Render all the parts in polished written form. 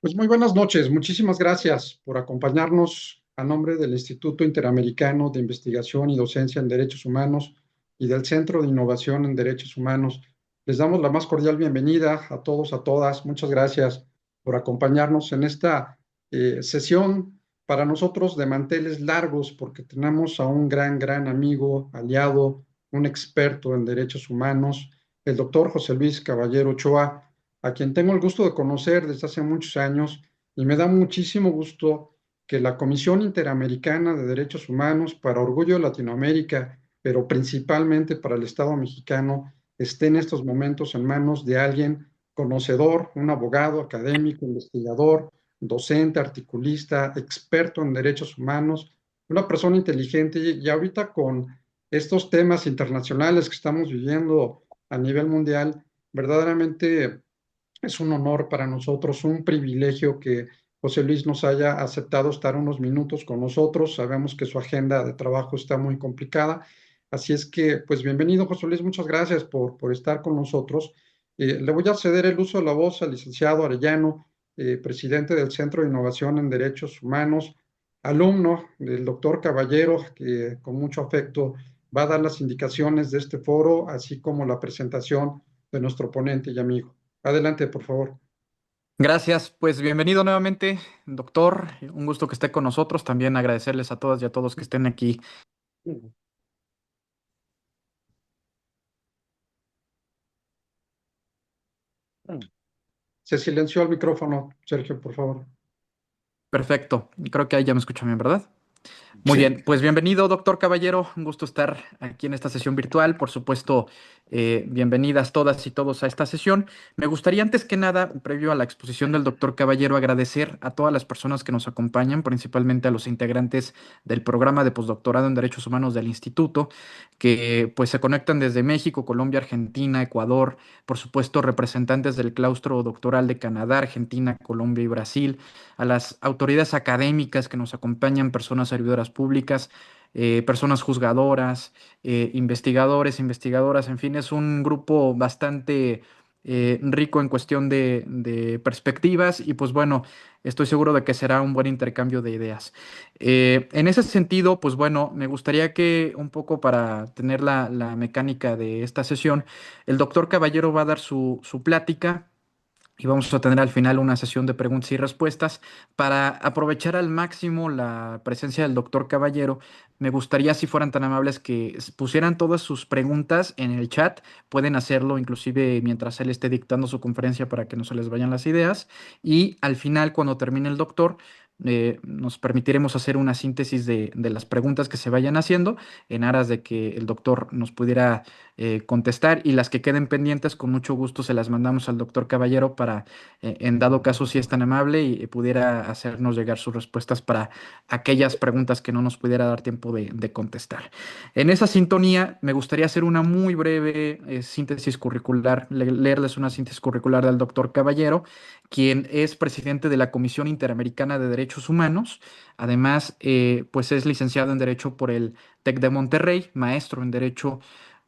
Pues muy buenas noches. Muchísimas gracias por acompañarnos a nombre del Instituto Interamericano de Investigación y Docencia en Derechos Humanos y del Centro de Innovación en Derechos Humanos. Les damos la más cordial bienvenida a todos, a todas. Muchas gracias por acompañarnos en esta sesión para nosotros de manteles largos, porque tenemos a un gran amigo, aliado, un experto en derechos humanos, el doctor José Luis Caballero Ochoa, a quien tengo el gusto de conocer desde hace muchos años, y me da muchísimo gusto que la Comisión Interamericana de Derechos Humanos, para orgullo de Latinoamérica, pero principalmente para el Estado mexicano, esté en estos momentos en manos de alguien conocedor, un abogado, académico, investigador, docente, articulista, experto en derechos humanos, una persona inteligente. Y ahorita con estos temas internacionales que estamos viviendo a nivel mundial, verdaderamente es un honor para nosotros, un privilegio que José Luis nos haya aceptado estar unos minutos con nosotros. Sabemos que su agenda de trabajo está muy complicada. Así es que, pues bienvenido, José Luis. Muchas gracias por estar con nosotros. Le voy a ceder el uso de la voz al licenciado Arellano, presidente del Centro de Innovación en Derechos Humanos, alumno del doctor Caballero, que con mucho afecto va a dar las indicaciones de este foro, así como la presentación de nuestro ponente y amigo. Adelante, por favor. Gracias, pues bienvenido nuevamente, doctor. Un gusto que esté con nosotros. También agradecerles a todas y a todos que estén aquí. Se silenció el micrófono, Sergio, por favor. Perfecto. Creo que ahí ya me escuchan bien, ¿verdad? Muy Sí. bien, pues bienvenido, doctor Caballero. Un gusto estar aquí en esta sesión virtual. Por supuesto, bienvenidas todas y todos a esta sesión. Me gustaría antes que nada, previo a la exposición del doctor Caballero, agradecer a todas las personas que nos acompañan, principalmente a los integrantes del programa de postdoctorado en Derechos Humanos del Instituto, que pues se conectan desde México, Colombia, Argentina, Ecuador, por supuesto, representantes del claustro doctoral de Canadá, Argentina, Colombia y Brasil, a las autoridades académicas que nos acompañan, personas servidoras públicas, personas juzgadoras, investigadores, investigadoras, en fin, es un grupo bastante rico en cuestión de perspectivas y pues bueno, estoy seguro de que será un buen intercambio de ideas. En ese sentido, pues bueno, me gustaría que un poco para tener la mecánica de esta sesión, el doctor Caballero va a dar su plática y vamos a tener al final una sesión de preguntas y respuestas. Para aprovechar al máximo la presencia del doctor Caballero, me gustaría, si fueran tan amables, que pusieran todas sus preguntas en el chat. Pueden hacerlo inclusive mientras él esté dictando su conferencia para que no se les vayan las ideas. Y al final, cuando termine el doctor, nos permitiremos hacer una síntesis de las preguntas que se vayan haciendo en aras de que el doctor nos pudiera contestar, y las que queden pendientes con mucho gusto se las mandamos al doctor Caballero para, en dado caso, si es tan amable y pudiera hacernos llegar sus respuestas para aquellas preguntas que no nos pudiera dar tiempo de contestar. En esa sintonía, me gustaría hacer una muy breve síntesis curricular, leerles una síntesis curricular del doctor Caballero, quien es presidente de la Comisión Interamericana de Derechos Humanos. Además, pues es licenciado en Derecho por el TEC de Monterrey, maestro en Derecho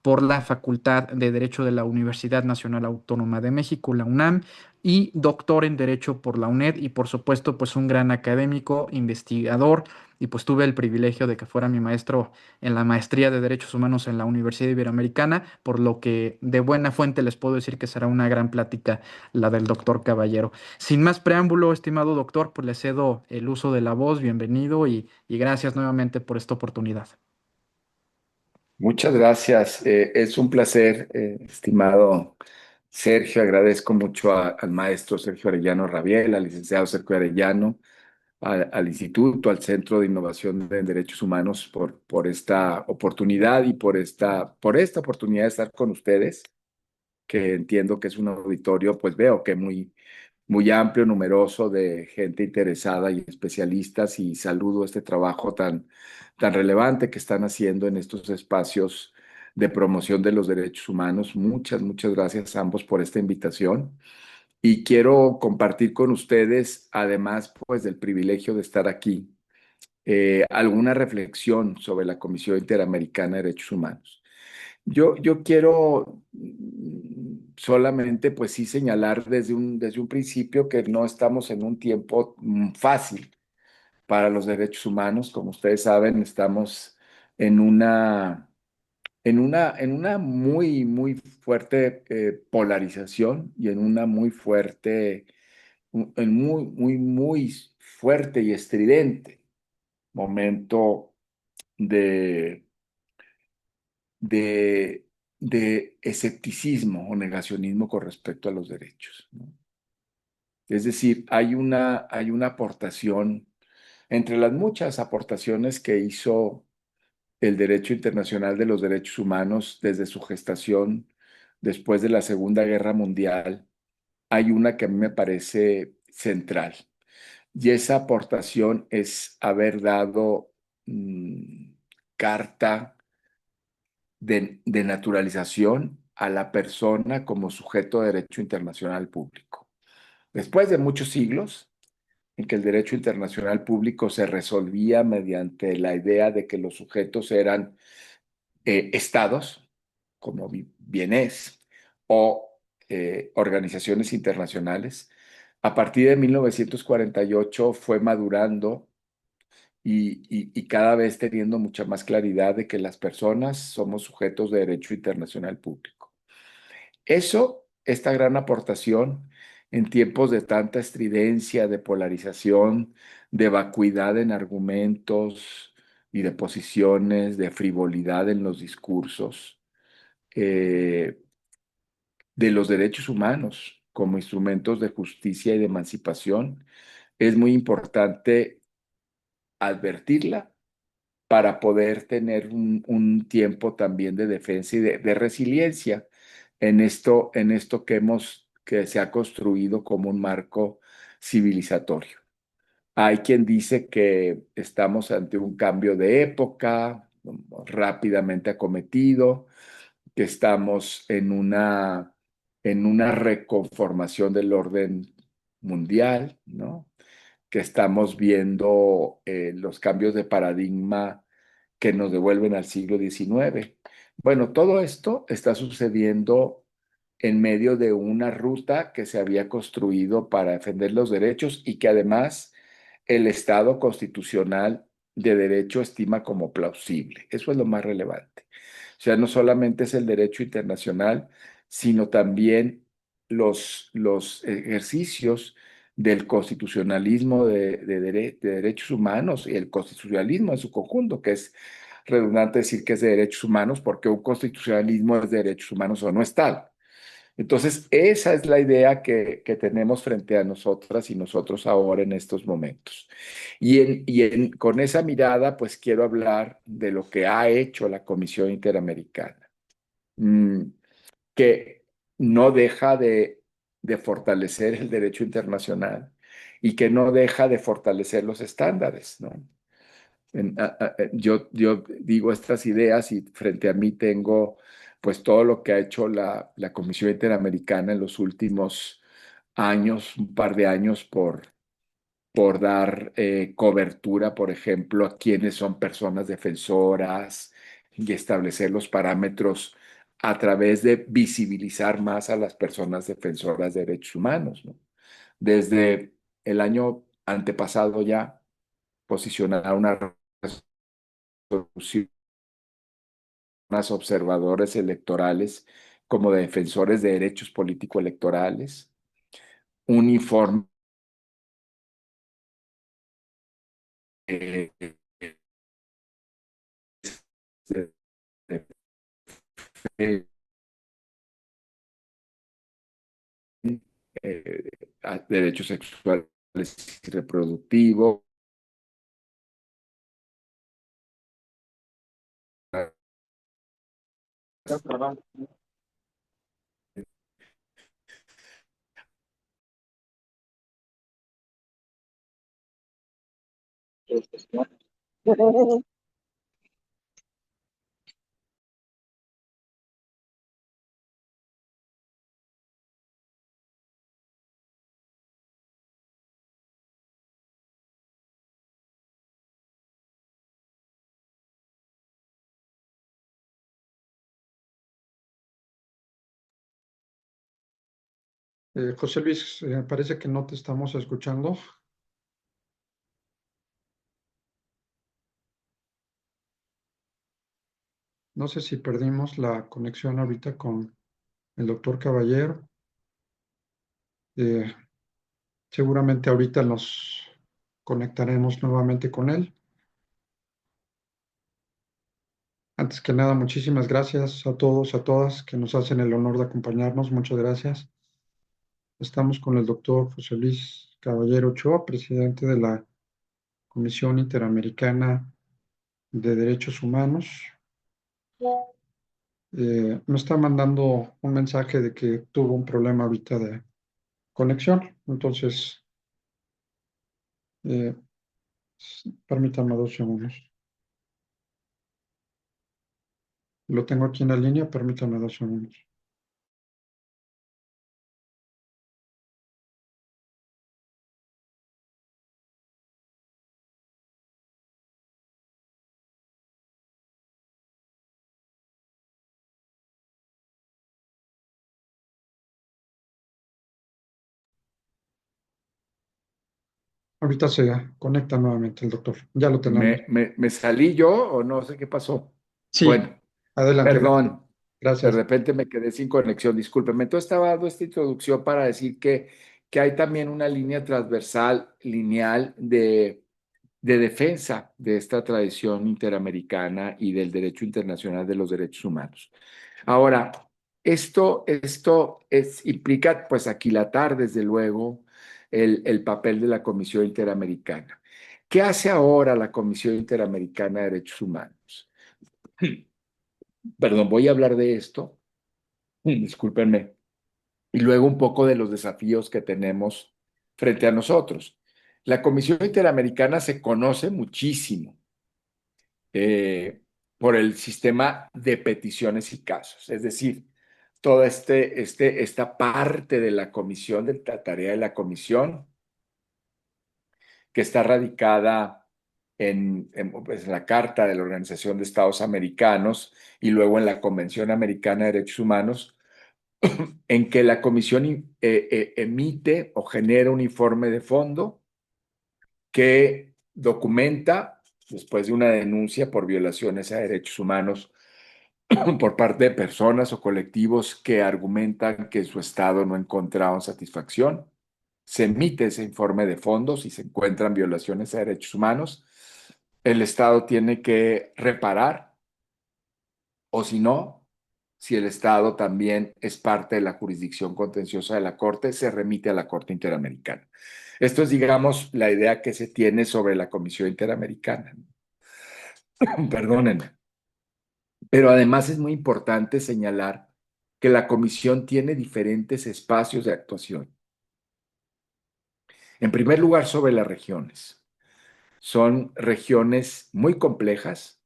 por la Facultad de Derecho de la Universidad Nacional Autónoma de México, la UNAM, y doctor en Derecho por la UNED, y por supuesto, pues un gran académico, investigador, y pues tuve el privilegio de que fuera mi maestro en la maestría de Derechos Humanos en la Universidad Iberoamericana, por lo que de buena fuente les puedo decir que será una gran plática la del doctor Caballero. Sin más preámbulo, estimado doctor, pues le cedo el uso de la voz. Bienvenido y gracias nuevamente por esta oportunidad. Muchas gracias. Es un placer, estimado Sergio. Agradezco mucho al maestro Sergio Arellano Rabiel, al licenciado Sergio Arellano, al Instituto, al Centro de Innovación en Derechos Humanos por esta oportunidad y por esta oportunidad de estar con ustedes, que entiendo que es un auditorio, pues veo que muy amplio, numeroso de gente interesada y especialistas, y saludo este trabajo tan relevante que están haciendo en estos espacios de promoción de los derechos humanos. Muchas gracias a ambos por esta invitación. Y quiero compartir con ustedes, además, pues del privilegio de estar aquí, alguna reflexión sobre la Comisión Interamericana de Derechos Humanos. Yo quiero solamente, pues sí, señalar desde un principio que no estamos en un tiempo fácil para los derechos humanos. Como ustedes saben, estamos en en una muy, muy fuerte polarización y en una muy fuerte, en muy, muy, muy fuerte y estridente momento de, de, de escepticismo o negacionismo con respecto a los derechos, ¿no? Es decir, hay una aportación, entre las muchas aportaciones que hizo el derecho internacional de los derechos humanos desde su gestación después de la Segunda Guerra Mundial, hay una que a mí me parece central. Y esa aportación es haber dado mm, carta de naturalización a la persona como sujeto de derecho internacional público. Después de muchos siglos en que el derecho internacional público se resolvía mediante la idea de que los sujetos eran estados, como bien es, o organizaciones internacionales, a partir de 1948 fue madurando y cada vez teniendo mucha más claridad de que las personas somos sujetos de derecho internacional público. Eso, esta gran aportación en tiempos de tanta estridencia, de polarización, de vacuidad en argumentos y de posiciones, de frivolidad en los discursos, eh, de los derechos humanos como instrumentos de justicia y de emancipación, es muy importante advertirla para poder tener un tiempo también de defensa y de resiliencia en esto que se ha construido como un marco civilizatorio. Hay quien dice que estamos ante un cambio de época rápidamente acometido, que estamos en una reconformación del orden mundial, ¿no? Que estamos viendo los cambios de paradigma que nos devuelven al siglo XIX. Bueno, todo esto está sucediendo en medio de una ruta que se había construido para defender los derechos y que además el Estado constitucional de derecho estima como plausible. Eso es lo más relevante. O sea, no solamente es el derecho internacional, sino también los ejercicios del constitucionalismo de derechos humanos y el constitucionalismo en su conjunto, que es redundante decir que es de derechos humanos, porque un constitucionalismo es de derechos humanos o no es tal. Entonces, esa es la idea que tenemos frente a nosotras y nosotros ahora en estos momentos. Con esa mirada, pues quiero hablar de lo que ha hecho la Comisión Interamericana, mm, que no deja de fortalecer el derecho internacional y que no deja de fortalecer los estándares, ¿no? Yo digo estas ideas y frente a mí tengo pues todo lo que ha hecho la Comisión Interamericana en los últimos años, un par de años por dar cobertura, por ejemplo, a quienes son personas defensoras y establecer los parámetros a través de visibilizar más a las personas defensoras de derechos humanos, ¿no? Desde el año antepasado ya posicionar una resolución observadores electorales como defensores de derechos político-electorales, un informe de, de- de- derechos sexuales y reproductivos, José Luis, parece que no te estamos escuchando. No sé si perdimos la conexión ahorita con el doctor Caballero. Eh, Seguramente ahorita nos conectaremos nuevamente con él. Antes que nada, muchísimas gracias a todos, a todas que nos hacen el honor de acompañarnos. Muchas gracias. Estamos con el doctor José Luis Caballero Ochoa, presidente de la Comisión Interamericana de Derechos Humanos. Me está mandando un mensaje de que tuvo un problema ahorita de conexión. Entonces, eh, permítame 2 segundos. Lo tengo aquí en la línea, permítame 2 segundos. Ahorita se conecta nuevamente el doctor. Ya lo tenemos. ¿Me salí yo o no sé qué pasó? Sí, Bueno, adelante. perdón, de Gracias. repente me quedé sin conexión, discúlpeme. Entonces estaba dando esta introducción para decir que hay también una línea transversal, lineal de defensa de esta tradición interamericana y del derecho internacional de los derechos humanos. Ahora, implica pues aquilatar desde luego el papel de la Comisión Interamericana. ¿Qué hace ahora la Comisión Interamericana de Derechos Humanos? Perdón, voy a hablar de esto, discúlpenme, y luego un poco de los desafíos que tenemos frente a nosotros. La Comisión Interamericana se conoce muchísimo eh, por el sistema de peticiones y casos, es decir, toda esta parte de la comisión, de la tarea de la comisión, que está radicada pues, en la Carta de la Organización de Estados Americanos y luego en la Convención Americana de Derechos Humanos, en que la comisión emite o genera un informe de fondo que documenta, después de una denuncia por violaciones a derechos humanos por parte de personas o colectivos que argumentan que su estado no encontraron satisfacción, se emite ese informe de fondo si se encuentran violaciones a derechos humanos. El Estado tiene que reparar, o si no, si el Estado también es parte de la jurisdicción contenciosa de la Corte, se remite a la Corte Interamericana. Esto es, digamos, la idea que se tiene sobre la Comisión Interamericana. Perdónenme. Pero además es muy importante señalar que la Comisión tiene diferentes espacios de actuación. En primer lugar, sobre las regiones. Son regiones muy complejas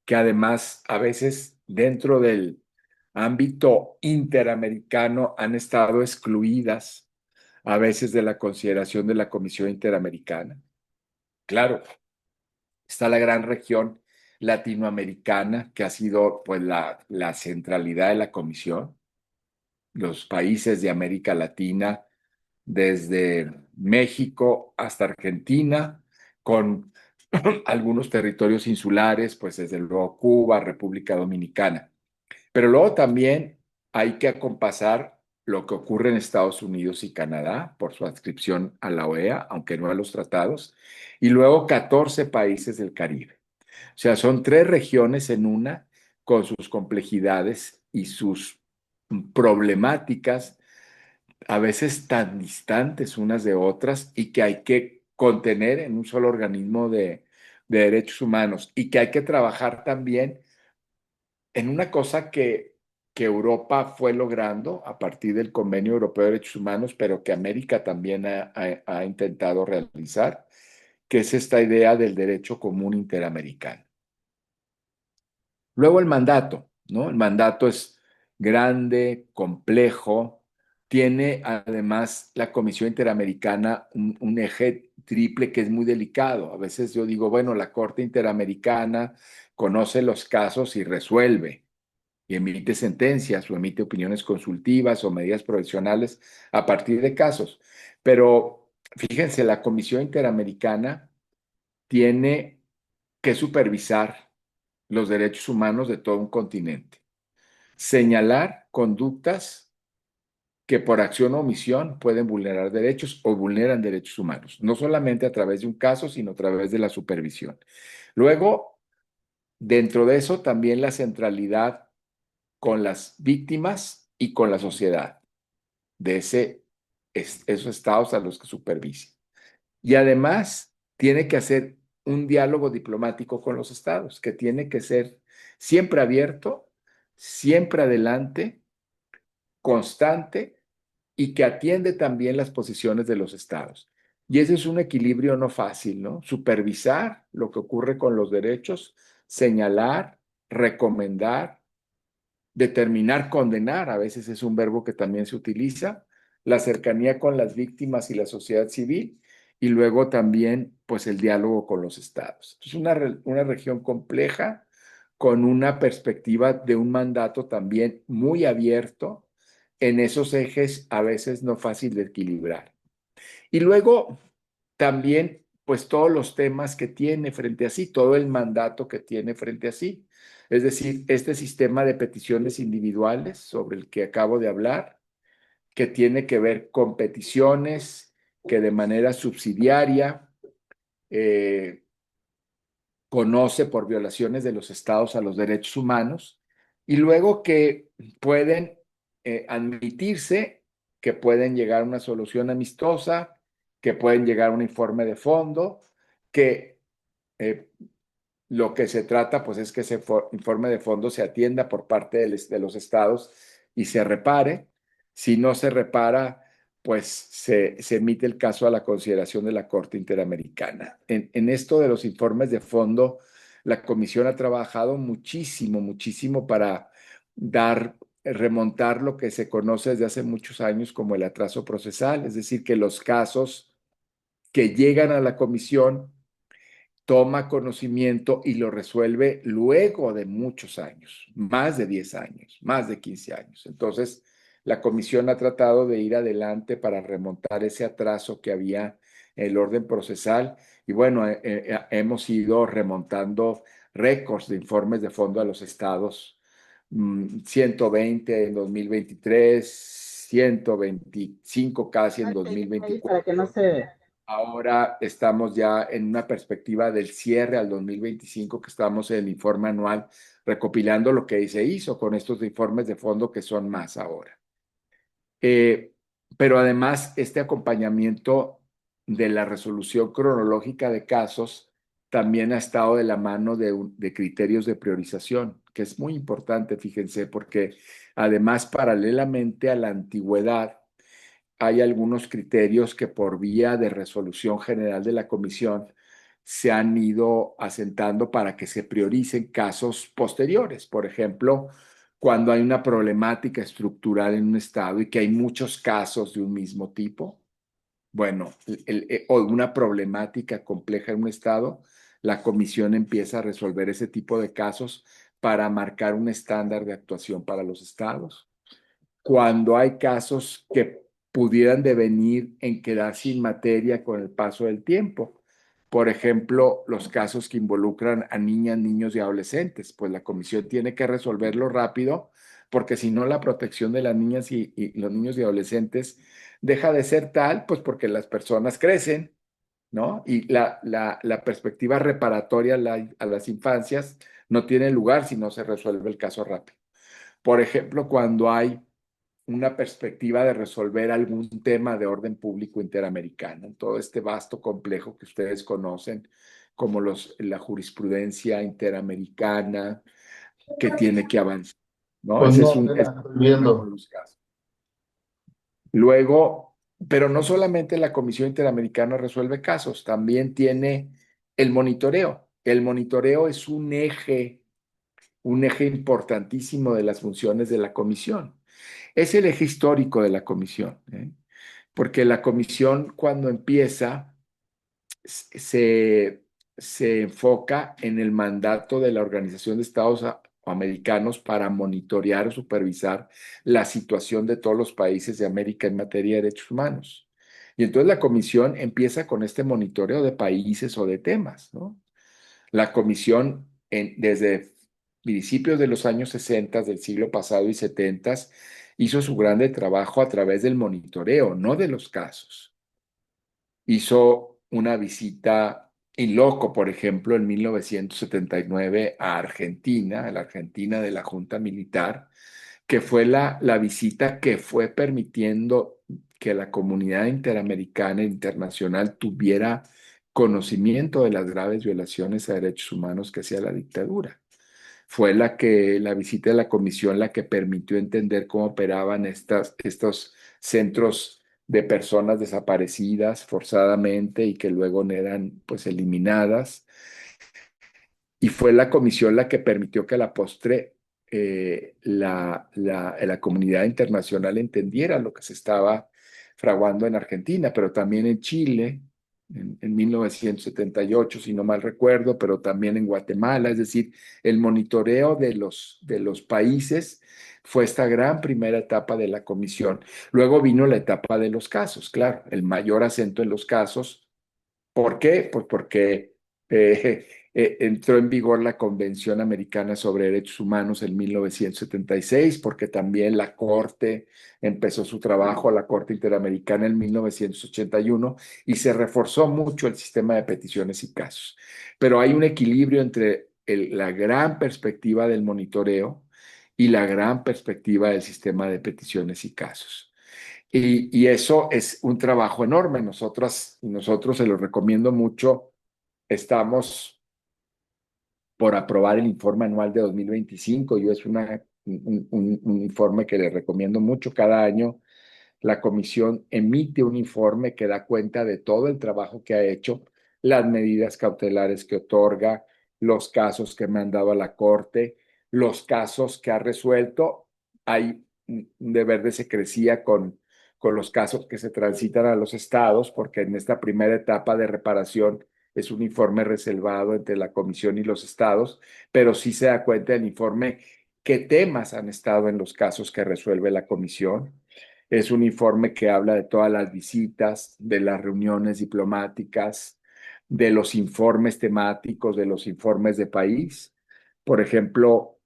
que además a veces dentro del ámbito interamericano han estado excluidas a veces de la consideración de la Comisión Interamericana. Claro, está la gran región latinoamericana que ha sido pues la centralidad de la Comisión, los países de América Latina, desde México hasta Argentina, con algunos territorios insulares, pues desde luego Cuba, República Dominicana. Pero luego también hay que acompasar lo que ocurre en Estados Unidos y Canadá por su adscripción a la OEA, aunque no a los tratados, y luego 14 países del Caribe. O sea, son tres regiones en una, con sus complejidades y sus problemáticas, a veces tan distantes unas de otras, y que hay que contener en un solo organismo de derechos humanos, y que hay que trabajar también en una cosa que Europa fue logrando a partir del Convenio Europeo de Derechos Humanos, pero que América también ha intentado realizar, que es esta idea del derecho común interamericano. Luego el mandato, ¿no? El mandato es grande, complejo, tiene además la Comisión Interamericana un eje triple que es muy delicado. A veces yo digo, bueno, la Corte Interamericana conoce los casos y resuelve. y emite sentencias o emite opiniones consultivas o medidas provisionales a partir de casos. Pero fíjense, la Comisión Interamericana tiene que supervisar los derechos humanos de todo un continente, señalar conductas que por acción o omisión pueden vulnerar derechos o vulneran derechos humanos, no solamente a través de un caso, sino a través de la supervisión. Luego, dentro de eso, también la centralidad con las víctimas y con la sociedad de esos estados a los que supervisa. Y además, tiene que hacer un diálogo diplomático con los estados, que tiene que ser siempre abierto, siempre adelante, constante y que atiende también las posiciones de los estados. Y ese es un equilibrio no fácil, ¿no? Supervisar lo que ocurre con los derechos, señalar, recomendar, determinar, condenar, a veces es un verbo que también se utiliza, la cercanía con las víctimas y la sociedad civil, y luego también, pues, el diálogo con los estados. Es una región compleja, con una perspectiva de un mandato también muy abierto en esos ejes a veces no fácil de equilibrar. Y luego también, pues todos los temas que tiene frente a sí, todo el mandato que tiene frente a sí. Es decir, este sistema de peticiones individuales sobre el que acabo de hablar, que tiene que ver con peticiones que de manera subsidiaria eh, conoce por violaciones de los estados a los derechos humanos y luego que pueden admitirse, que pueden llegar a una solución amistosa, que pueden llegar a un informe de fondo, que eh, lo que se trata pues es que ese informe de fondo se atienda por parte de los estados y se repare. Si no se repara, pues se emite el caso a la consideración de la Corte Interamericana. En esto de los informes de fondo, la Comisión ha trabajado muchísimo, muchísimo para remontar lo que se conoce desde hace muchos años como el atraso procesal, es decir, que los casos que llegan a la Comisión toma conocimiento y lo resuelve luego de muchos años, más de 10 años, más de 15 años. Entonces, la comisión ha tratado de ir adelante para remontar ese atraso que había en el orden procesal y bueno, hemos ido remontando récords de informes de fondo a los estados, 120 en 2023, 125 casi en Para que no 2024. se... Ahora estamos ya en una perspectiva del cierre al 2025, que estamos en el informe anual recopilando lo que se hizo con estos informes de fondo que son más ahora. Eh, pero además, este acompañamiento de la resolución cronológica de casos también ha estado de la mano de criterios de priorización, que es muy importante, fíjense, porque además, paralelamente a la antigüedad, hay algunos criterios que por vía de resolución general de la comisión se han ido asentando para que se prioricen casos posteriores. Por ejemplo, cuando hay una problemática estructural en un estado y que hay muchos casos de un mismo tipo, bueno, o una problemática compleja en un estado, la comisión empieza a resolver ese tipo de casos para marcar un estándar de actuación para los estados. Cuando hay casos que pudieran devenir en quedar sin materia con el paso del tiempo. Por ejemplo, los casos que involucran a niñas, niños y adolescentes, pues la comisión tiene que resolverlo rápido, porque si no la protección de las niñas y los niños y adolescentes deja de ser tal, pues porque las personas crecen, ¿no? Y la perspectiva reparatoria a las infancias no tiene lugar si no se resuelve el caso rápido. Por ejemplo, cuando hay una perspectiva de resolver algún tema de orden público interamericano, en todo este vasto complejo que ustedes conocen, como la jurisprudencia interamericana que tiene que avanzar, ¿no? Pues Ese es no, un, es mira, uno de viendo. los casos. Luego, pero no solamente la Comisión Interamericana resuelve casos, también tiene el monitoreo. El monitoreo es un eje importantísimo de las funciones de la comisión. Es el eje histórico de la comisión, ¿eh? Porque la comisión cuando empieza se, se enfoca en el mandato de la Organización de Estados o americanos para monitorear o supervisar la situación de todos los países de América en materia de derechos humanos. Y entonces la comisión empieza con este monitoreo de países o de temas, ¿no? La comisión, desde principios de los años 60 del siglo pasado y 70, hizo su grande trabajo a través del monitoreo, no de los casos. Hizo una visita in loco, por ejemplo, en 1979 a Argentina, a la Argentina de la Junta Militar, que fue la visita que fue permitiendo que la comunidad interamericana e internacional tuviera conocimiento de las graves violaciones a derechos humanos que hacía la dictadura. Fue la visita de la comisión la que permitió entender cómo operaban estos centros de personas desaparecidas forzadamente y que luego eran pues eliminadas. Y fue la comisión la que permitió que a la postre la comunidad internacional entendiera lo que se estaba fraguando en Argentina, pero también en Chile, en 1978, si no mal recuerdo, pero también en Guatemala. Es decir, el monitoreo de los países fue esta gran primera etapa de la comisión. Luego vino la etapa de los casos, claro, el mayor acento en los casos. ¿Por qué? Pues porque entró en vigor la Convención Americana sobre Derechos Humanos en 1976, porque también la Corte empezó su trabajo, la Corte Interamericana en 1981, y se reforzó mucho el sistema de peticiones y casos. Pero hay un equilibrio entre la gran perspectiva del monitoreo y la gran perspectiva del sistema de peticiones y casos. Y eso es un trabajo enorme. Nosotros se lo recomiendo mucho. Estamos por aprobar el informe anual de 2025. Yo es un informe que le recomiendo mucho. Cada año la comisión emite un informe que da cuenta de todo el trabajo que ha hecho, las medidas cautelares que otorga, los casos que me han dado a la Corte, los casos que ha resuelto. Hay un deber de secrecía con los casos que se transitan a los estados, porque en esta primera etapa de reparación es un informe reservado entre la comisión y los estados, pero sí se da cuenta del informe qué temas han estado en los casos que resuelve la comisión. Es un informe que habla de todas las visitas, de las reuniones diplomáticas, de los informes temáticos, de los informes de país. Por ejemplo,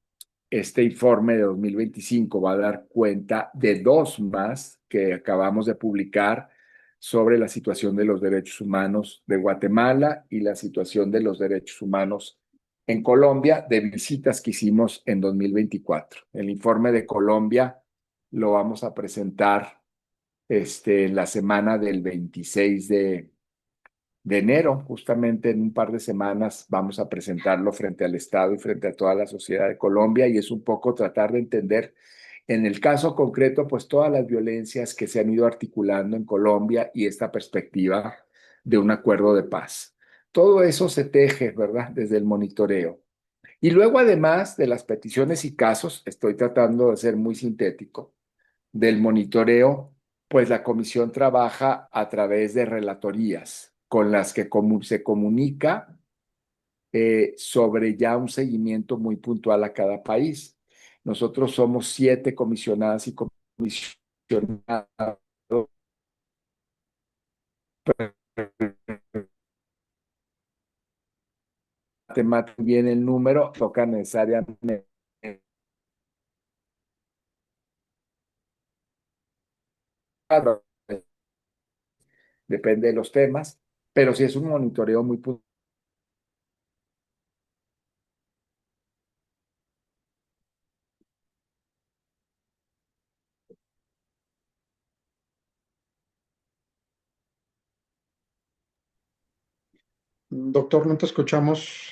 este informe de 2025 va a dar cuenta de dos más que acabamos de publicar sobre la situación de los derechos humanos de Guatemala y la situación de los derechos humanos en Colombia, de visitas que hicimos en 2024. El informe de Colombia lo vamos a presentar en la semana del 26 de enero. Justamente en un par de semanas vamos a presentarlo frente al Estado y frente a toda la sociedad de Colombia, y es un poco tratar de entender en el caso concreto pues todas las violencias que se han ido articulando en Colombia y esta perspectiva de un acuerdo de paz. Todo eso se teje, ¿verdad? Desde el monitoreo. Y luego, además de las peticiones y casos, estoy tratando de ser muy sintético, del monitoreo, pues la comisión trabaja a través de relatorías con las que se comunica sobre ya un seguimiento muy puntual a cada país. Nosotros somos 7 comisionadas y comisionados. Bien el número, toca necesariamente, depende de los temas, pero si es un monitoreo muy puntual. Doctor, no te escuchamos.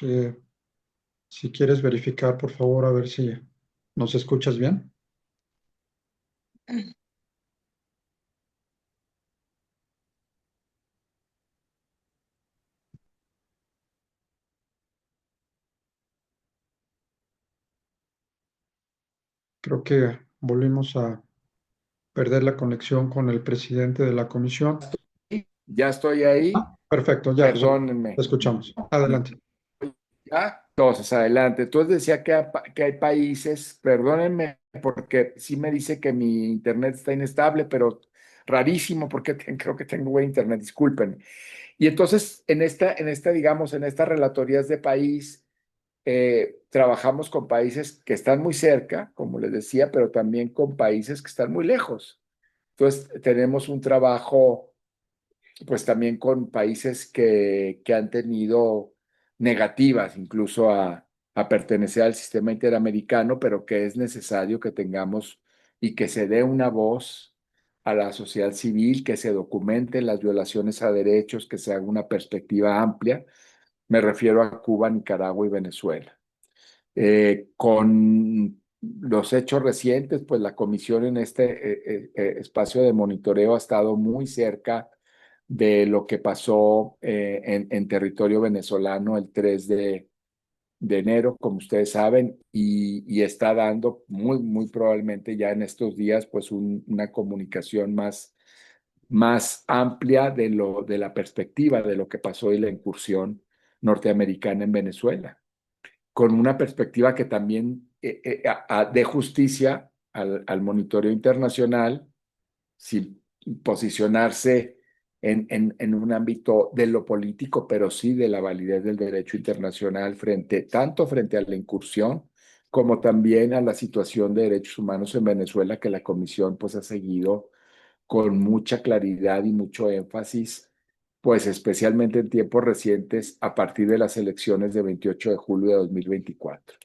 Si quieres verificar, por favor, a ver si nos escuchas bien. Creo que volvimos a perder la conexión con el presidente de la comisión. Ya estoy ahí, Perfecto, ya, te perdónenme. escuchamos. Adelante. Ya, entonces, adelante. Entonces decía que hay países, perdónenme, porque sí me dice que mi internet está inestable, pero rarísimo, porque creo que tengo buen internet, disculpen. Y entonces, digamos, en estas relatorías de país, trabajamos con países que están muy cerca, como les decía, pero también con países que están muy lejos. Entonces, tenemos un trabajo pues también con países que han tenido negativas incluso a pertenecer al sistema interamericano, pero que es necesario que tengamos y que se dé una voz a la sociedad civil, que se documenten las violaciones a derechos, que se haga una perspectiva amplia. Me refiero a Cuba, Nicaragua y Venezuela. Con los hechos recientes, pues la comisión en este espacio de monitoreo ha estado muy cerca de lo que pasó en territorio venezolano el 3 de enero, como ustedes saben, y está dando muy probablemente ya en estos días, pues una comunicación más amplia de la perspectiva de lo que pasó y la incursión norteamericana en Venezuela, con una perspectiva que también dé justicia al monitoreo internacional, sin posicionarse en un ámbito de lo político, pero sí de la validez del derecho internacional tanto frente a la incursión como también a la situación de derechos humanos en Venezuela, que la Comisión pues ha seguido con mucha claridad y mucho énfasis, pues especialmente en tiempos recientes a partir de las elecciones de 28 de julio de 2024.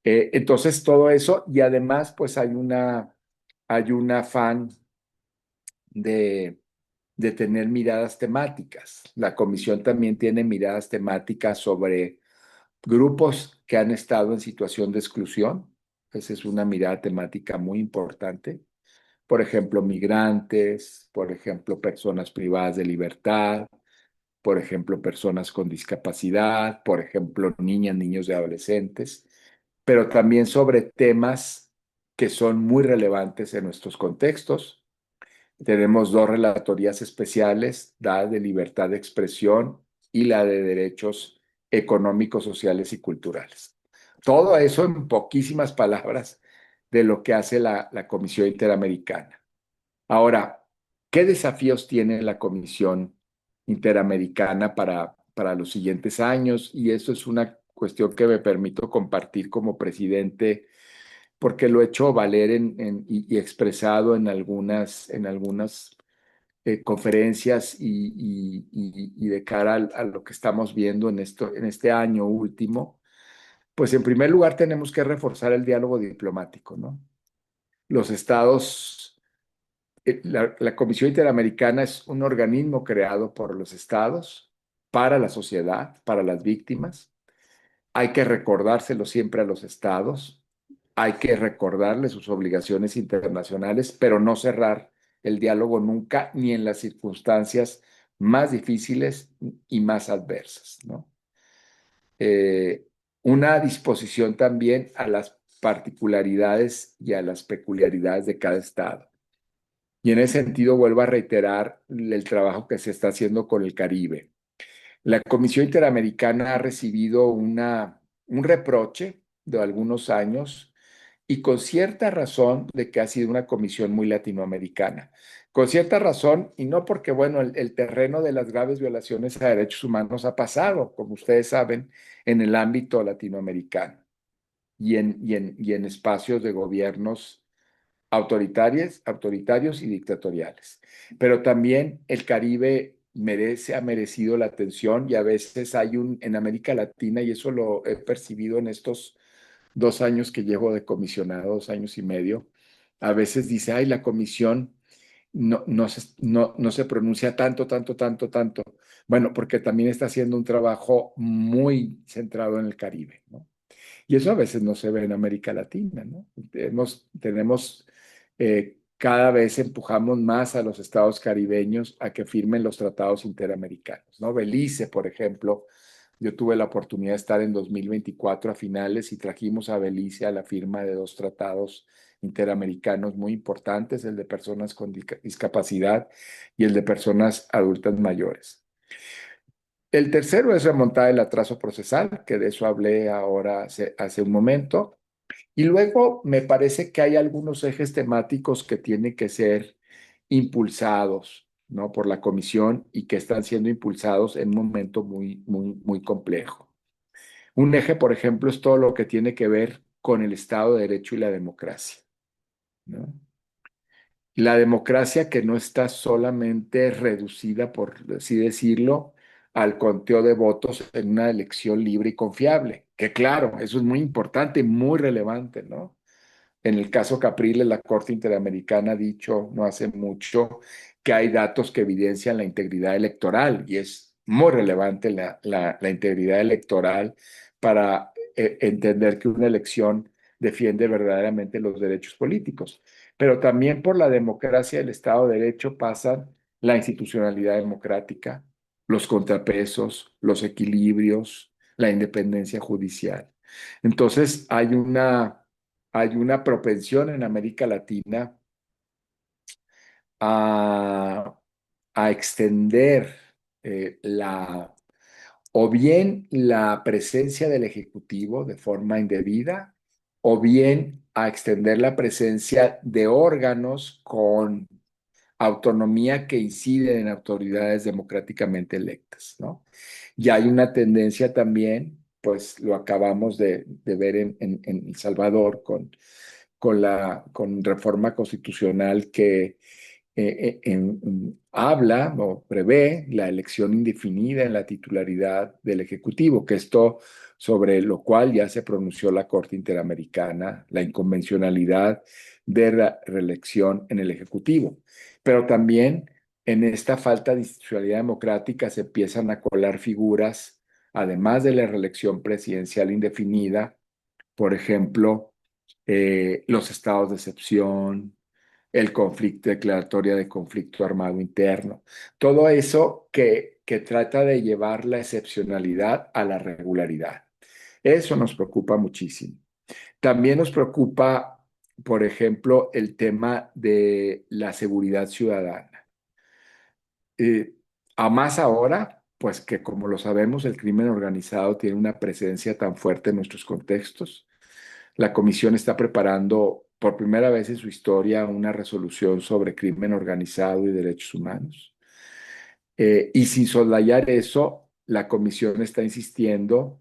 Entonces, todo eso y además, pues hay un afán de, de tener miradas temáticas. La comisión también tiene miradas temáticas sobre grupos que han estado en situación de exclusión. Esa es una mirada temática muy importante. Por ejemplo, migrantes, por ejemplo, personas privadas de libertad, por ejemplo, personas con discapacidad, por ejemplo, niñas, niños y adolescentes, pero también sobre temas que son muy relevantes en nuestros contextos. Tenemos dos relatorías especiales, la de libertad de expresión y la de derechos económicos, sociales y culturales. Todo eso en poquísimas palabras de lo que hace la Comisión Interamericana. Ahora, ¿qué desafíos tiene la Comisión Interamericana para los siguientes años? Y eso es una cuestión que me permito compartir como presidente, porque lo he hecho valer y expresado en algunas conferencias y de cara a lo que estamos viendo en este año último. Pues en primer lugar tenemos que reforzar el diálogo diplomático, ¿no? Los estados la Comisión Interamericana es un organismo creado por los estados para la sociedad, para las víctimas. Hay que recordárselo siempre a los estados. Hay que recordarles sus obligaciones internacionales, pero no cerrar el diálogo nunca, ni en las circunstancias más difíciles y más adversas, ¿no? Eh, una disposición también a las particularidades y a las peculiaridades de cada estado. Y en ese sentido vuelvo a reiterar el trabajo que se está haciendo con el Caribe. La Comisión Interamericana ha recibido un reproche de algunos años y con cierta razón de que ha sido una comisión muy latinoamericana. Con cierta razón y no porque, bueno, el terreno de las graves violaciones a derechos humanos ha pasado, como ustedes saben, en el ámbito latinoamericano y en espacios de gobiernos autoritarios y dictatoriales. Pero también el Caribe ha merecido la atención y a veces en América Latina, y eso lo he percibido en estos 2 años que llevo de comisionado, 2 años y medio, a veces dice, ay, la comisión no se pronuncia tanto. Bueno, porque también está haciendo un trabajo muy centrado en el Caribe, ¿no? Y eso a veces no se ve en América Latina, ¿no? Cada vez empujamos más a los estados caribeños a que firmen los tratados interamericanos, ¿no? Belice, por ejemplo, yo tuve la oportunidad de estar en 2024 a finales y trajimos a Belice a la firma de dos tratados interamericanos muy importantes, el de personas con discapacidad y el de personas adultas mayores. El tercero es remontar el atraso procesal, que de eso hablé ahora hace un momento. Y luego me parece que hay algunos ejes temáticos que tienen que ser impulsados, ¿no? Por la comisión y que están siendo impulsados en un momento muy complejo. Un eje, por ejemplo, es todo lo que tiene que ver con el Estado de Derecho y la democracia, ¿no? La democracia que no está solamente reducida, por así decirlo, al conteo de votos en una elección libre y confiable, que claro, eso es muy importante, muy relevante, ¿no? En el caso Capriles, la Corte Interamericana ha dicho no hace mucho que hay datos que evidencian la integridad electoral y es muy relevante la integridad electoral para entender que una elección defiende verdaderamente los derechos políticos. Pero también por la democracia del Estado de Derecho pasan la institucionalidad democrática, los contrapesos, los equilibrios, la independencia judicial. Entonces hay una propensión en América Latina a, a extender o bien la presencia del Ejecutivo de forma indebida, o bien a extender la presencia de órganos con autonomía que inciden en autoridades democráticamente electas, ¿no? Y hay una tendencia también, pues lo acabamos de ver en El Salvador con reforma constitucional que habla o prevé la elección indefinida en la titularidad del Ejecutivo, que esto sobre lo cual ya se pronunció la Corte Interamericana, la inconvencionalidad de la reelección en el Ejecutivo. Pero también en esta falta de institucionalidad democrática se empiezan a colar figuras, además de la reelección presidencial indefinida, por ejemplo, los estados de excepción, el conflicto, declaratoria de conflicto armado interno, todo eso que trata de llevar la excepcionalidad a la regularidad. Eso nos preocupa muchísimo. También nos preocupa, por ejemplo, el tema de la seguridad ciudadana. Eh, a más ahora, pues que como lo sabemos, el crimen organizado tiene una presencia tan fuerte en nuestros contextos. La comisión está preparando por primera vez en su historia una resolución sobre crimen organizado y derechos humanos. Y sin soslayar eso, la comisión está insistiendo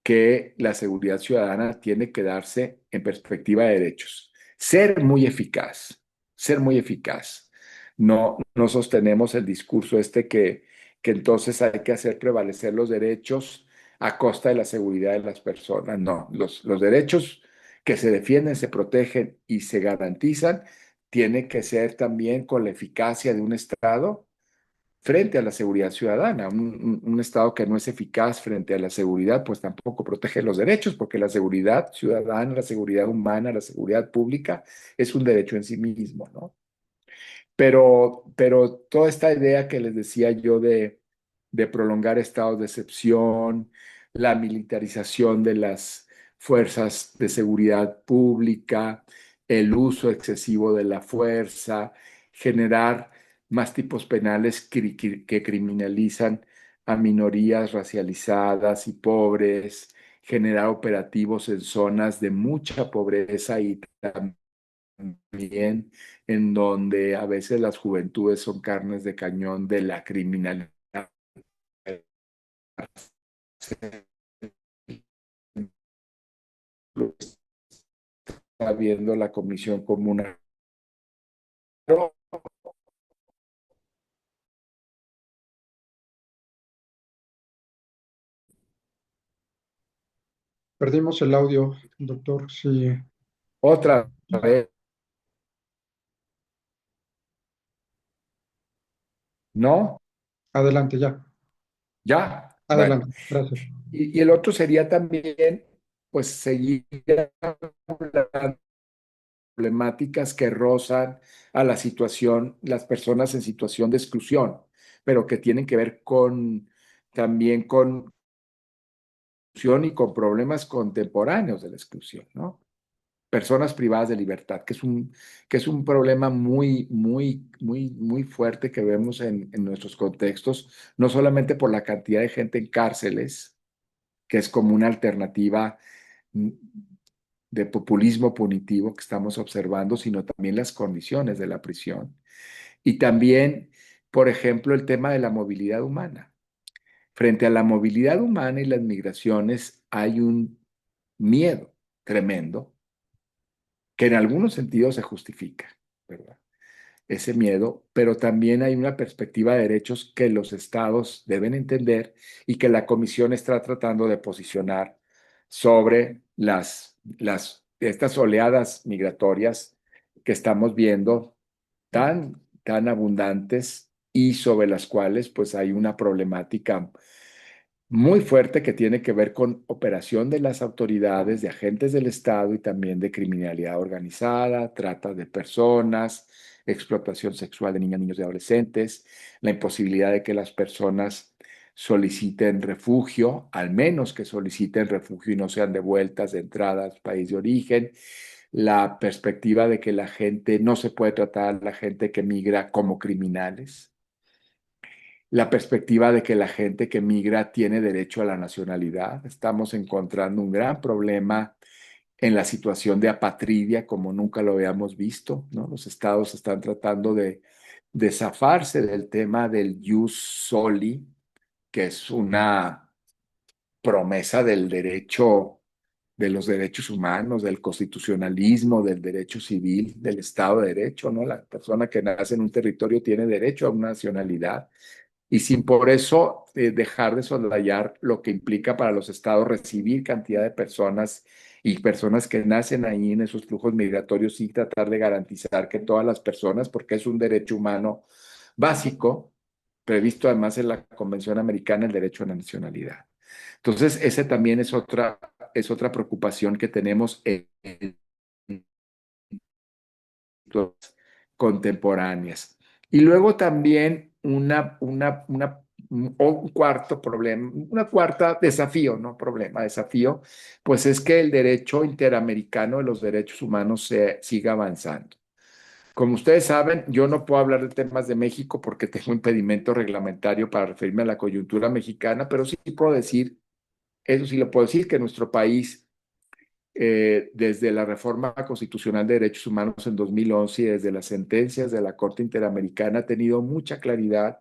que la seguridad ciudadana tiene que darse en perspectiva de derechos. Ser muy eficaz, ser muy eficaz. No sostenemos el discurso que entonces hay que hacer prevalecer los derechos a costa de la seguridad de las personas. No, los derechos que se defienden, se protegen y se garantizan tienen que ser también con la eficacia de un Estado frente a la seguridad ciudadana. Un Estado que no es eficaz frente a la seguridad, pues tampoco protege los derechos, porque la seguridad ciudadana, la seguridad humana, la seguridad pública es un derecho en sí mismo, ¿no? Pero toda esta idea que les decía yo de prolongar estados de excepción, la militarización de las fuerzas de seguridad pública, el uso excesivo de la fuerza, generar más tipos penales que criminalizan a minorías racializadas y pobres, generar operativos en zonas de mucha pobreza y también en donde a veces las juventudes son carnes de cañón de la criminalidad. Lo está viendo la Comisión como una... Perdimos el audio, doctor. Sí. Otra vez, ¿no? Adelante, ya. Ya, bueno. Adelante. Gracias. Y el otro sería también, pues, seguir hablando problemáticas que rozan a la situación, las personas en situación de exclusión, pero que tienen que ver también con exclusión y con problemas contemporáneos de la exclusión, ¿no? personas privadas de libertad, que es un problema muy fuerte que vemos en nuestros contextos, no solamente por la cantidad de gente en cárceles, que es como una alternativa mm, de populismo punitivo que estamos observando, sino también las condiciones de la prisión. Y también, por ejemplo, el tema de la movilidad humana. Frente a la movilidad humana y las migraciones hay un miedo tremendo que en algunos sentidos se justifica, ¿verdad? Ese miedo, pero también hay una perspectiva de derechos que los estados deben entender y que la Comisión está tratando de posicionar sobre estas oleadas migratorias que estamos viendo tan abundantes y sobre las cuales pues hay una problemática muy fuerte que tiene que ver con operación de las autoridades, de agentes del Estado y también de criminalidad organizada, trata de personas, explotación sexual de niñas, niños y adolescentes, la imposibilidad de que las personas soliciten refugio, al menos que soliciten refugio y no sean devueltas de entrada al país de origen, la perspectiva de que la gente no se puede tratar a la gente que migra como criminales, la perspectiva de que la gente que migra tiene derecho a la nacionalidad. Estamos encontrando un gran problema en la situación de apatridia como nunca lo habíamos visto, ¿no? Los estados están tratando de zafarse del tema del jus soli, que es una promesa del derecho, de los derechos humanos, del constitucionalismo, del derecho civil, del Estado de Derecho, ¿no? La persona que nace en un territorio tiene derecho a una nacionalidad y sin por eso dejar de soslayar lo que implica para los estados recibir cantidad de personas y personas que nacen ahí en esos flujos migratorios y tratar de garantizar que todas las personas, porque es un derecho humano básico, previsto además en la Convención Americana, el derecho a la nacionalidad. Entonces, ese también es otra preocupación que tenemos en contemporáneas. Y luego también un cuarto problema, una cuarta desafío, no problema, desafío, pues es que el derecho interamericano de los derechos humanos siga avanzando. Como ustedes saben, yo no puedo hablar de temas de México porque tengo impedimento reglamentario para referirme a la coyuntura mexicana, pero sí puedo decir, eso sí lo puedo decir, que nuestro país desde la reforma constitucional de derechos humanos en 2011 y desde las sentencias de la Corte Interamericana ha tenido mucha claridad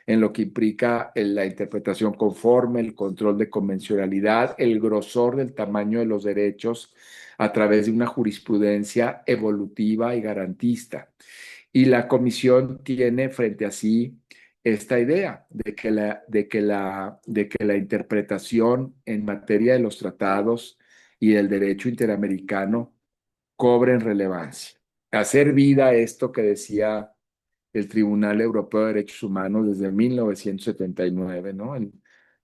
en lo que implica la interpretación conforme, el control de convencionalidad, el grosor del tamaño de los derechos a través de una jurisprudencia evolutiva y garantista. Y la Comisión tiene frente a sí esta idea de que la interpretación en materia de los tratados y del derecho interamericano cobren relevancia. Hacer vida esto que decía el Tribunal Europeo de Derechos Humanos desde 1979, ¿no?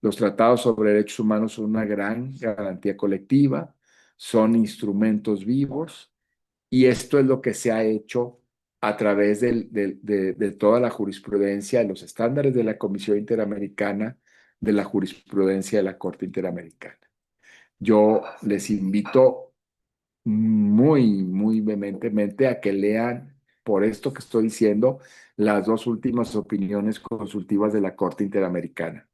Los tratados sobre derechos humanos son una gran garantía colectiva, son instrumentos vivos y esto es lo que se ha hecho a través de toda la jurisprudencia, de los estándares de la Comisión Interamericana, de la jurisprudencia de la Corte Interamericana. Yo les invito muy vehementemente a que lean, por esto que estoy diciendo, las dos últimas opiniones consultivas de la Corte Interamericana,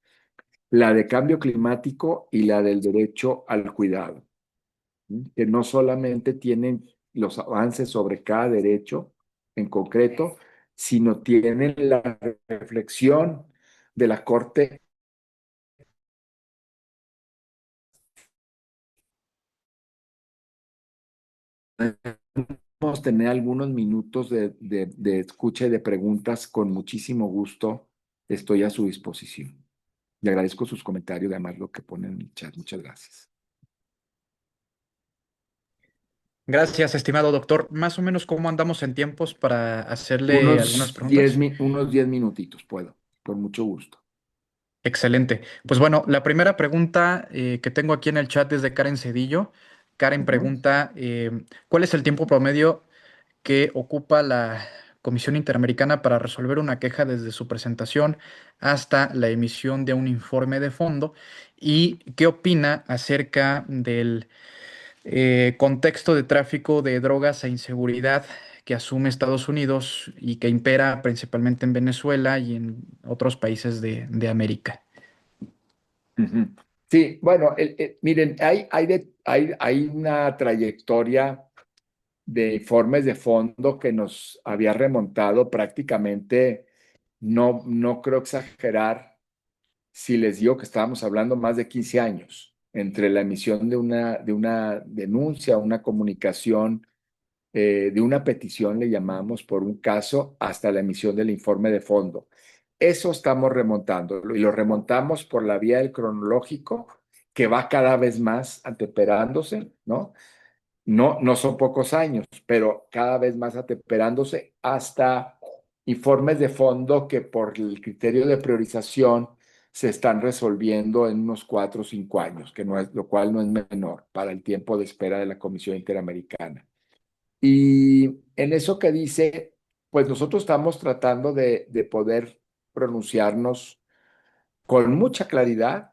la de cambio climático y la del derecho al cuidado, que no solamente tienen los avances sobre cada derecho en concreto, sino tienen la reflexión de la Corte. Podemos tener algunos minutos de escucha y de preguntas con muchísimo gusto. Estoy a su disposición. Le agradezco sus comentarios, además lo que ponen en el chat. Muchas gracias. Gracias, estimado doctor. Más o menos, ¿cómo andamos en tiempos para hacerle algunas preguntas? Unos 10 minutitos puedo, con mucho gusto. Excelente. Pues bueno, la primera pregunta que tengo aquí en el chat es de Karen Cedillo. Karen Ujú. pregunta, ¿cuál es el tiempo promedio que ocupa la Comisión Interamericana para resolver una queja desde su presentación hasta la emisión de un informe de fondo? ¿Y qué opina acerca contexto de tráfico de drogas e inseguridad que asume Estados Unidos y que impera principalmente en Venezuela y en otros países de América. Ujú. Sí, bueno, miren, hay una trayectoria de informes de fondo que nos había remontado prácticamente, no creo exagerar si les digo que estábamos hablando más de 15 años entre la emisión de una denuncia, una comunicación, de una petición, le llamamos, por un caso, hasta la emisión del informe de fondo. Eso estamos remontando y lo remontamos por la vía del cronológico que va cada vez más atemperándose, ¿no? No son pocos años, pero cada vez más atemperándose hasta informes de fondo que por el criterio de priorización se están resolviendo en unos 4 o 5 años, lo cual no es menor para el tiempo de espera de la Comisión Interamericana. Y en eso que dice, pues nosotros estamos tratando de poder pronunciarnos con mucha claridad,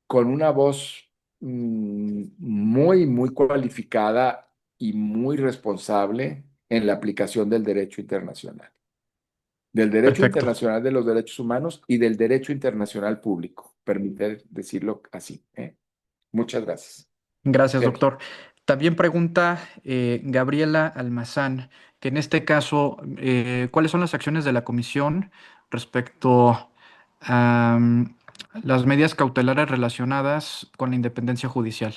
con una voz muy cualificada y muy responsable en la aplicación del derecho internacional, del derecho Perfecto. internacional de los derechos humanos y del derecho internacional público, permite decirlo así, ¿eh? Muchas gracias, Gracias, Sergio. doctor. También pregunta Gabriela Almazán, que en este caso, ¿cuáles son las acciones de la comisión respecto a las medidas cautelares relacionadas con la independencia judicial?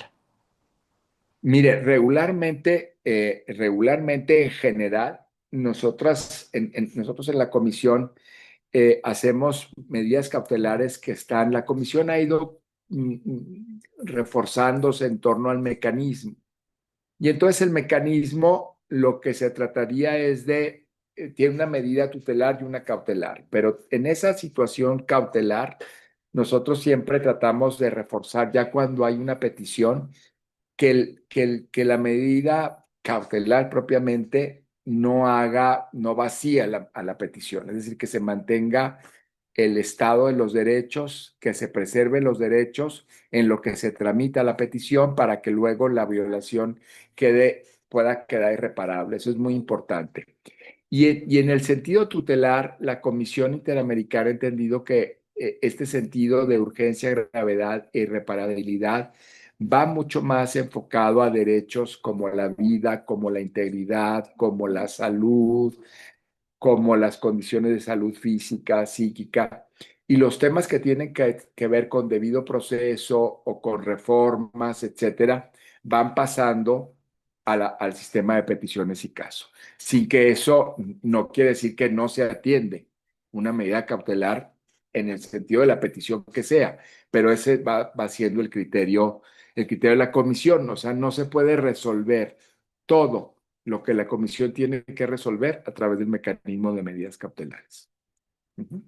Mire, regularmente en general, nosotros en la comisión hacemos medidas cautelares que están, la comisión ha ido reforzándose en torno al mecanismo. Y entonces el mecanismo lo que se trataría es tiene una medida tutelar y una cautelar, pero en esa situación cautelar, nosotros siempre tratamos de reforzar ya cuando hay una petición que la medida cautelar propiamente no vacía a la petición, es decir, que se mantenga el estado de los derechos, que se preserven los derechos en lo que se tramita la petición para que luego la violación pueda quedar irreparable. Eso es muy importante. Y en el sentido tutelar, la Comisión Interamericana ha entendido que este sentido de urgencia, gravedad e irreparabilidad va mucho más enfocado a derechos como la vida, como la integridad, como la salud, como las condiciones de salud física, psíquica, y los temas que tienen que ver con debido proceso o con reformas, etcétera, van pasando al sistema de peticiones y casos. Sin que eso no quiere decir que no se atiende una medida cautelar en el sentido de la petición que sea, pero ese va siendo el criterio de la comisión. O sea, no se puede resolver todo lo que la comisión tiene que resolver a través del mecanismo de medidas cautelares. Ujú.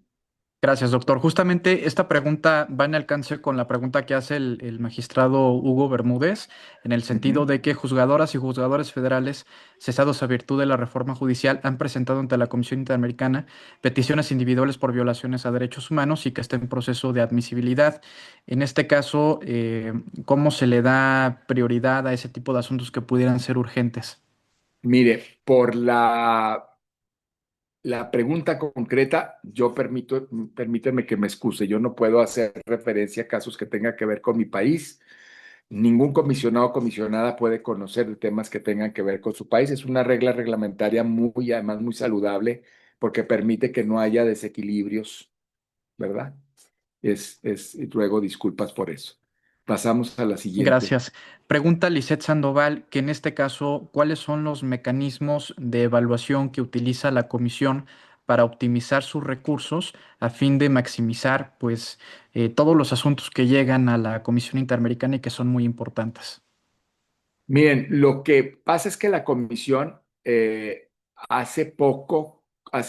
Gracias, doctor. Justamente esta pregunta va en alcance con la pregunta que hace el magistrado Hugo Bermúdez, en el sentido Ujú. de que juzgadoras y juzgadores federales cesados a virtud de la reforma judicial han presentado ante la Comisión Interamericana peticiones individuales por violaciones a derechos humanos y que está en proceso de admisibilidad. En este caso, ¿cómo se le da prioridad a ese tipo de asuntos que pudieran ser urgentes? Mire, por la pregunta concreta, permíteme que me excuse, yo no puedo hacer referencia a casos que tengan que ver con mi país. Ningún comisionado o comisionada puede conocer de temas que tengan que ver con su país. Es una regla reglamentaria además muy saludable, porque permite que no haya desequilibrios, ¿verdad? Y ruego disculpas por eso. Pasamos a la siguiente. Gracias. Pregunta Lisette Sandoval que en este caso, ¿cuáles son los mecanismos de evaluación que utiliza la comisión para optimizar sus recursos a fin de maximizar, pues, todos los asuntos que llegan a la Comisión Interamericana y que son muy importantes? Miren, lo que pasa es que la comisión hace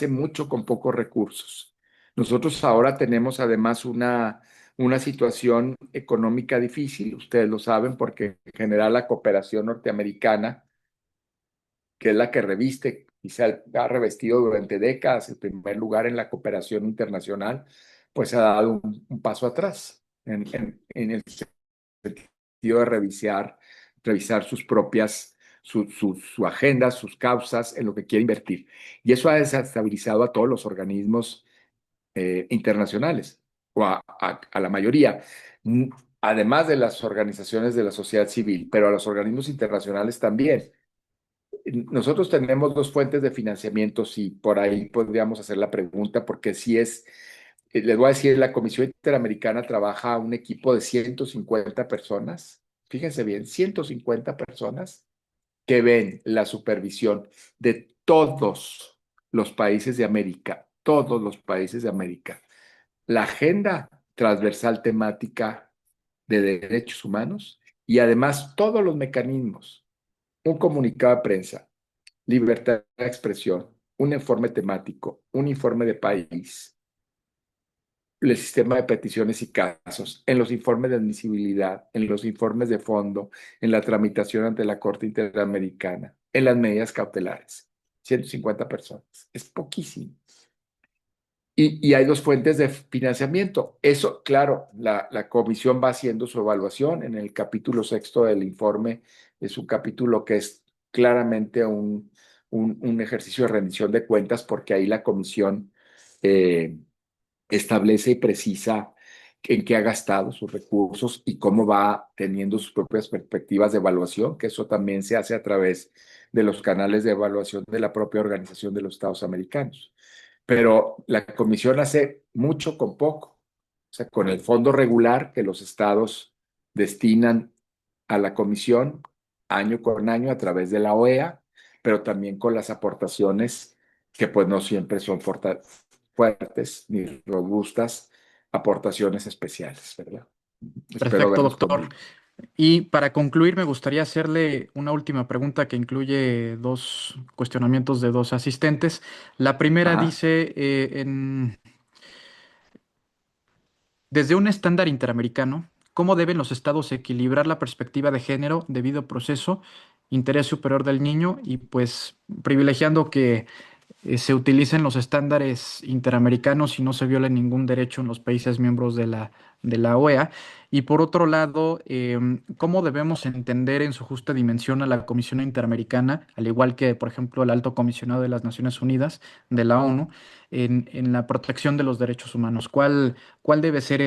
mucho con pocos recursos. Nosotros ahora tenemos además una situación económica difícil, ustedes lo saben, porque en general la cooperación norteamericana, que es la que reviste y se ha revestido durante décadas el primer lugar en la cooperación internacional, pues ha dado un paso atrás en el sentido de revisar revisar sus propias, su agenda, sus causas, en lo que quiere invertir. Y eso ha desestabilizado a todos los organismos internacionales, o a la mayoría, mm, además de las organizaciones de la sociedad civil, pero a los organismos internacionales también. Nosotros tenemos dos fuentes de financiamiento, y por ahí podríamos hacer la pregunta, porque si es, les voy a decir, la Comisión Interamericana trabaja un equipo de 150 personas, fíjense bien, 150 personas que ven la supervisión de todos los países de América, la agenda transversal temática de derechos humanos y además todos los mecanismos, un comunicado de prensa, libertad de expresión, un informe temático, un informe de país, el sistema de peticiones y casos, en los informes de admisibilidad, en los informes de fondo, en la tramitación ante la Corte Interamericana, en las medidas cautelares. 150 personas. Es poquísimo. Y hay dos fuentes de financiamiento. Eso, claro, la comisión va haciendo su evaluación. En el capítulo sexto del informe es un capítulo que es claramente un ejercicio de rendición de cuentas, porque ahí la comisión eh, establece y precisa en qué ha gastado sus recursos y cómo va teniendo sus propias perspectivas de evaluación, que eso también se hace a través de los canales de evaluación de la propia Organización de los Estados Americanos. Pero la comisión hace mucho con poco. O sea, con el fondo regular que los estados destinan a la comisión año con año a través de la OEA, pero también con las aportaciones que pues no siempre son fuertes ni robustas, aportaciones especiales, ¿verdad? Espero Perfecto, haber doctor. respondido. Y para concluir, me gustaría hacerle una última pregunta que incluye dos cuestionamientos de dos asistentes. La primera Ajá, dice, desde un estándar interamericano, ¿cómo deben los estados equilibrar la perspectiva de género debido proceso, interés superior del niño y pues privilegiando que se utilicen los estándares interamericanos y no se viole ningún derecho en los países miembros de la OEA? Y por otro lado, ¿cómo debemos entender en su justa dimensión a la Comisión Interamericana, al igual que, por ejemplo, el Alto Comisionado de las Naciones Unidas, de la ONU, en la protección de los derechos humanos? ¿Cuál debe ser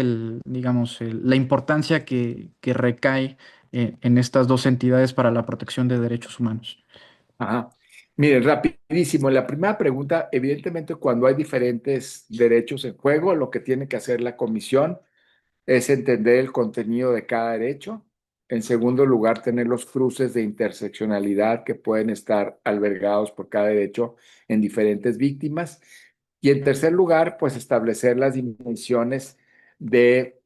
digamos, la importancia que recae en estas dos entidades para la protección de derechos humanos? ajá. Miren, rapidísimo. La primera pregunta, evidentemente, cuando hay diferentes derechos en juego, lo que tiene que hacer la comisión es entender el contenido de cada derecho. En segundo lugar, tener los cruces de interseccionalidad que pueden estar albergados por cada derecho en diferentes víctimas. Y en tercer lugar, pues establecer las dimensiones de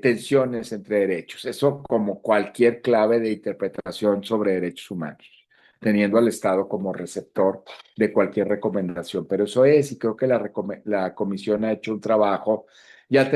tensiones entre derechos. Eso como cualquier clave de interpretación sobre derechos humanos, teniendo al Estado como receptor de cualquier recomendación. Pero eso es, y creo que la comisión ha hecho un trabajo.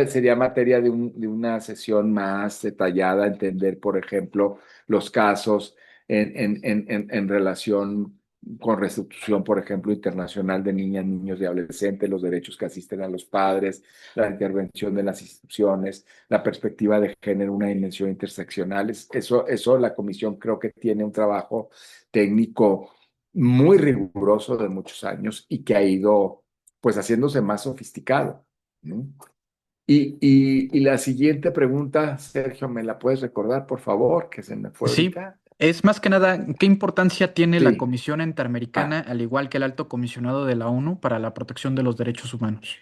Sería materia de una sesión más detallada, entender, por ejemplo, los casos en relación con restitución, por ejemplo, internacional de niñas, niños y adolescentes, los derechos que asisten a los padres, la intervención de las instituciones, la perspectiva de género, una dimensión interseccional. Eso la comisión creo que tiene un trabajo técnico muy riguroso de muchos años y que ha ido pues haciéndose más sofisticado, ¿no? Y la siguiente pregunta, Sergio, ¿me la puedes recordar, por favor? Que se me fue Sí, ahorita. es más que nada, ¿qué importancia tiene la Sí. Comisión Interamericana, Ah, al igual que el Alto Comisionado de la ONU, para la protección de los derechos humanos?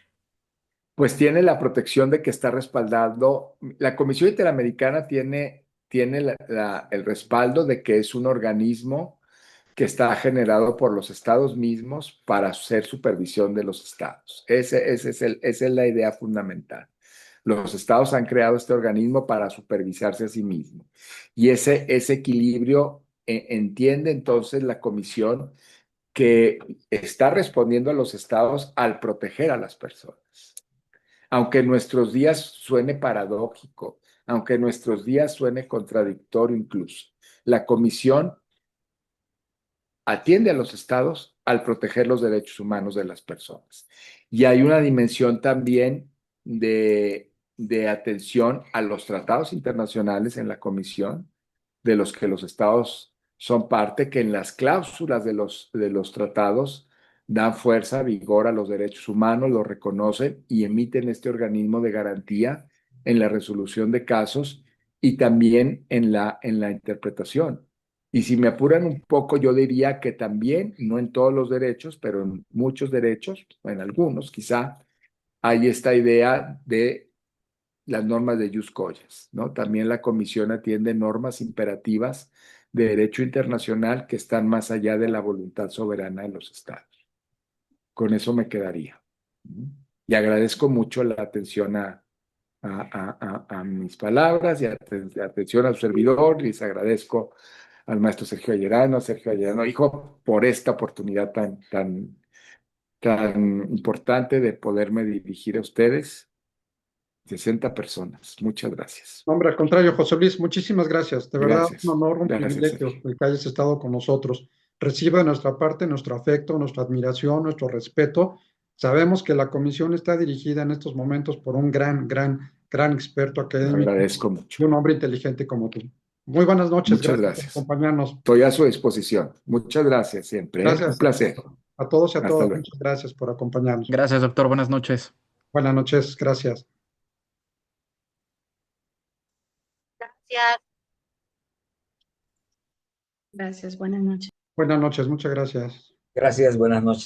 pues tiene la protección de que está respaldando. La Comisión Interamericana tiene el respaldo de que es un organismo que está generado por los estados mismos para hacer supervisión de los estados. Esa es la idea fundamental. Los estados han creado este organismo para supervisarse a sí mismos. Y ese equilibrio entiende entonces la comisión que está respondiendo a los estados al proteger a las personas. Aunque en nuestros días suene paradójico, aunque en nuestros días suene contradictorio incluso, la comisión atiende a los estados al proteger los derechos humanos de las personas. Y hay una dimensión también de atención a los tratados internacionales en la comisión, de los que los estados son parte, que en las cláusulas de los tratados dan fuerza, vigor a los derechos humanos, los reconocen y emiten este organismo de garantía en la resolución de casos y también en la interpretación. Y si me apuran un poco, yo diría que también, no en todos los derechos, pero en muchos derechos, en algunos quizá, hay esta idea de las normas de jus cogens, ¿no? También la Comisión atiende normas imperativas de derecho internacional que están más allá de la voluntad soberana de los estados. Con eso me quedaría. Y agradezco mucho la atención a mis palabras y atención al servidor. Les agradezco al maestro Sergio Ayerano, hijo, por esta oportunidad tan importante de poderme dirigir a ustedes. 60 personas. Muchas gracias. Hombre, al contrario, José Luis, muchísimas gracias. De verdad, un Gracias. honor, un Gracias, privilegio Sergio. el que hayas estado con nosotros. Reciba de nuestra parte nuestro afecto, nuestra admiración, nuestro respeto. Sabemos que la comisión está dirigida en estos momentos por un gran experto académico Agradezco y mucho. un hombre inteligente como tú. Muy buenas noches, Muchas gracias por gracias. acompañarnos. Estoy a su disposición. Muchas gracias siempre, ¿eh? Un Gracias placer. a todos y a Hasta todas. luego. Muchas gracias por acompañarnos. Gracias, doctor. Buenas noches. Buenas noches, gracias. Gracias. Gracias, buenas noches. Buenas noches, muchas gracias. Gracias, buenas noches.